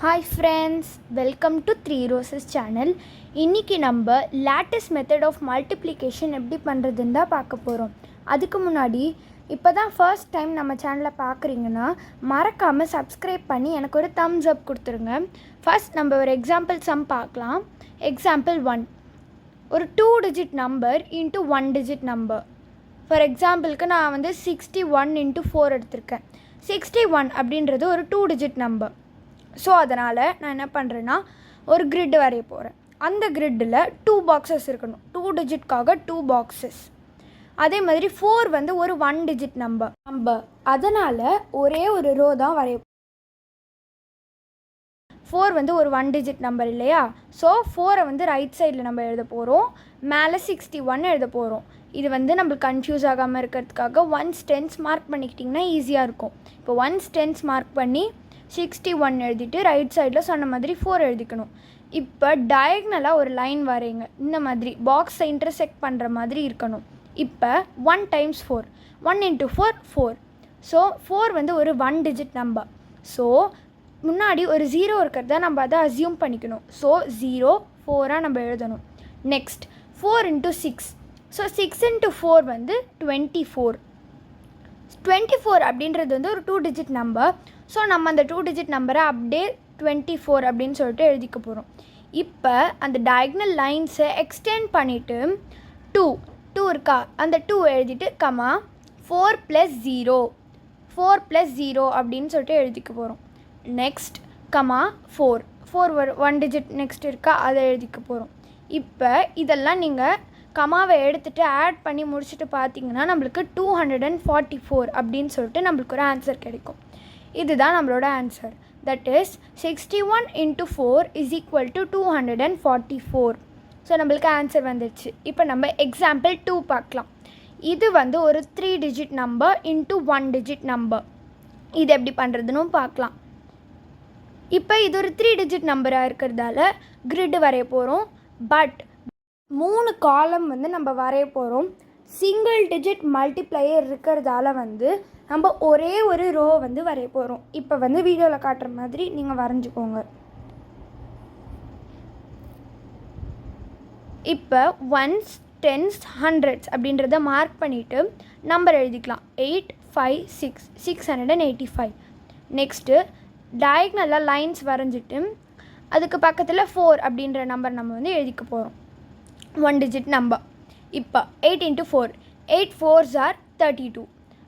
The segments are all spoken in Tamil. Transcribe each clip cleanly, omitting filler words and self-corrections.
Hi friends, welcome to 3 Roses channel. இன்னைக்கு நம்ம lattice method of multiplication எப்படி பண்ணுறதுன்னு தான் பார்க்க போகிறோம். அதுக்கு முன்னாடி இப்போ தான் ஃபர்ஸ்ட் டைம் நம்ம சேனலை பார்க்குறீங்கன்னா மறக்காமல் சப்ஸ்கிரைப் பண்ணி எனக்கு ஒரு thumbs up கொடுத்துருங்க. ஃபர்ஸ்ட் நம்ம ஒரு எக்ஸாம்பிள் சம் பார்க்கலாம். எக்ஸாம்பிள் 1, ஒரு 2 digit number into 1 digit number. For எக்ஸாம்பிளுக்கு நான் வந்து 61 into 4 எடுத்திருக்கேன். 61 அப்படின்றது ஒரு 2 digit நம்பர். ஸோ அதனால் நான் என்ன பண்ணுறேன்னா ஒரு கிரிட் வரைய போகிறேன். அந்த கிரிட்டில் 2 பாக்ஸஸ் இருக்கணும். 2 டிஜிட்காக 2 பாக்ஸஸ். அதே மாதிரி 4 வந்து ஒரு 1 digit நம்பர். அதனால் ஒரே ஒரு ரோ தான் வரைய. 4 வந்து ஒரு 1 digit நம்பர் இல்லையா? ஸோ 4 வந்து ரைட் சைடில் நம்ம எழுத போகிறோம், மேலே 61 எழுத போகிறோம். இது வந்து நம்மளுக்கு கன்ஃபியூஸ் ஆகாமல் இருக்கிறதுக்காக 1s 10s மார்க் பண்ணிக்கிட்டிங்கன்னா ஈஸியாக இருக்கும். இப்போ 1s 10s மார்க் பண்ணி 61 எழுதிட்டு ரைட் சைடில் சொன்ன மாதிரி 4 எழுதிக்கணும். இப்போ டயக்னலாக ஒரு லைன் வரைங்க. இந்த மாதிரி பாக்ஸை இன்டர்செக்ட் பண்ணுற மாதிரி இருக்கணும். இப்போ 1 times 4, 1 into 4 4. ஸோ 4 வந்து ஒரு 1 digit நம்பர். ஸோ முன்னாடி ஒரு 0 இருக்கிறத நம்ம அதை அசியூம் பண்ணிக்கணும். ஸோ 0 4ஆக நம்ம எழுதணும். Next 4 into 6. ஸோ 6 into 4 வந்து 24. 24 அப்படின்றது வந்து ஒரு 2 digit நம்பர். ஸோ நம்ம அந்த 2 digit நம்பரை அப்படியே 24 அப்படின்னு சொல்லிட்டு எழுதிக்க போகிறோம். இப்போ அந்த டயக்னல் லைன்ஸை எக்ஸ்டெண்ட் பண்ணிவிட்டு 2 இருக்கா, அந்த 2 எழுதிட்டு கமா 4 + 0, 4 + 0 அப்படின்னு சொல்லிட்டு எழுதிக்க போகிறோம். நெக்ஸ்ட் கமா 4 1 digit நெக்ஸ்ட் இருக்கா, அதை எழுதிக்க போகிறோம். இப்போ இதெல்லாம் நீங்கள் கமாவை எடுத்துகிட்டு ஆட் பண்ணி முடிச்சுட்டு பார்த்தீங்கன்னா நம்மளுக்கு 244 அப்படின்னு சொல்லிட்டு நம்மளுக்கு ஒரு ஆன்சர் கிடைக்கும். இதுதான் நம்மளோட answer. That is 61 into 4 is equal to 244. So நம்மளுக்கு ஆன்சர் வந்துடுச்சு. இப்போ நம்ம எக்ஸாம்பிள் 2 பார்க்கலாம். இது வந்து ஒரு 3 digit number into 1 digit number. இது எப்படி பண்ணுறதுன்னு பார்க்கலாம். இப்போ இது ஒரு 3 digit நம்பராக இருக்கிறதால கிரிட் வரைய போகிறோம். பட் 3 காலம் வந்து நம்ம வரைய போகிறோம். சிங்கிள் டிஜிட் மல்டிப்ளையர் இருக்கிறதால வந்து நம்ம ஒரே ஒரு ரோ வந்து வரைய போகிறோம். இப்போ வந்து வீடியோவில் காட்டுற மாதிரி நீங்கள் வரைஞ்சிக்கோங்க. இப்போ 1s 10s 100s அப்படின்றத மார்க் பண்ணிவிட்டு நம்பர் எழுதிக்கலாம். 8 5 6 685. நெக்ஸ்ட்டு டயக்னலாக லைன்ஸ் வரைஞ்சிட்டு அதுக்கு பக்கத்தில் 4 அப்படின்ற நம்பர் நம்ம வந்து எழுதிக்க போகிறோம். 1 digit நம்பர். இப்போ 8 into 4, 8 4s are 32.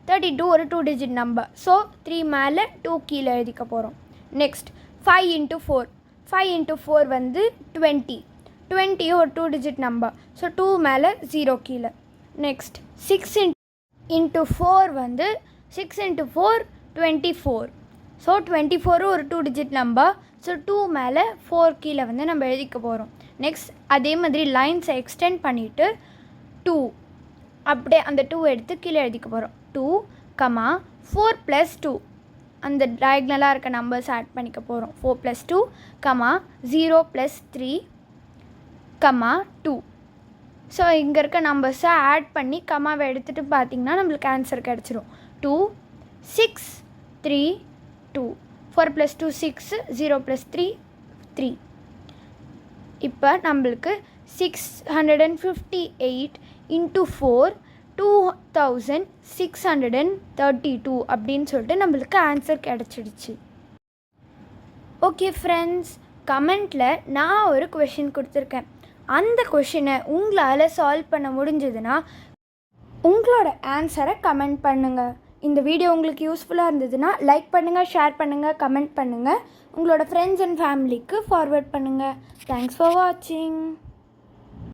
32 ஒரு 2 digit நம்பர். ஸோ 3 மேலே 2 கீழே எழுதிக்க போகிறோம். நெக்ஸ்ட் 5 into 4, 5 into 4 வந்து 20. 20 ஒரு 2 digit நம்பர். ஸோ 2 மேலே 0 கீழே. நெக்ஸ்ட் 6 into 4 வந்து 6 into 4 24. ஸோ 24 ஒரு 2 digit நம்பர். ஸோ 2 மேலே 4 கீழே வந்து நம்ம எழுதிக்க போகிறோம். நெக்ஸ்ட் அதே மாதிரி லைன்ஸை எக்ஸ்டெண்ட் பண்ணிவிட்டு 2 அப்படியே அந்த 2 எடுத்து கீழே எழுதிக்க போகிறோம். 2 கமா 4 + 2 அந்த டயக்னலாக இருக்க நம்பர்ஸ் ஆட் பண்ணிக்க போகிறோம். 4 + 2 கமா 0 + 3 கமா 2. ஸோ இங்கே இருக்க நம்பர்ஸை ஆட் பண்ணி கமாவை எடுத்துகிட்டு பார்த்திங்கன்னா நம்மளுக்கு ஆன்சர் கிடச்சிரும். 2 6 3 2. 4 + 2 6, 0 + 3 3. இப்போ நம்மளுக்கு 658 into 4 2632 அப்படின்னு சொல்லிட்டு நம்மளுக்கு ஆன்சர் கிடச்சிடுச்சு. ஓகே ஃப்ரெண்ட்ஸ், கமெண்ட்டில் நான் ஒரு கொஷின் கொடுத்துருக்கேன். அந்த கொஷினை உங்களால் சால்வ் பண்ண முடிஞ்சதுன்னா உங்களோட ஆன்சரை கமெண்ட் பண்ணுங்கள். இந்த வீடியோ உங்களுக்கு யூஸ்ஃபுல்லாக இருந்ததுன்னா லைக் பண்ணுங்கள், ஷேர் பண்ணுங்கள், கமெண்ட் பண்ணுங்கள். உங்களோட ஃப்ரெண்ட்ஸ் அண்ட் ஃபேமிலிக்கு ஃபார்வர்ட் பண்ணுங்கள். தேங்க்ஸ் ஃபார் வாட்சிங்.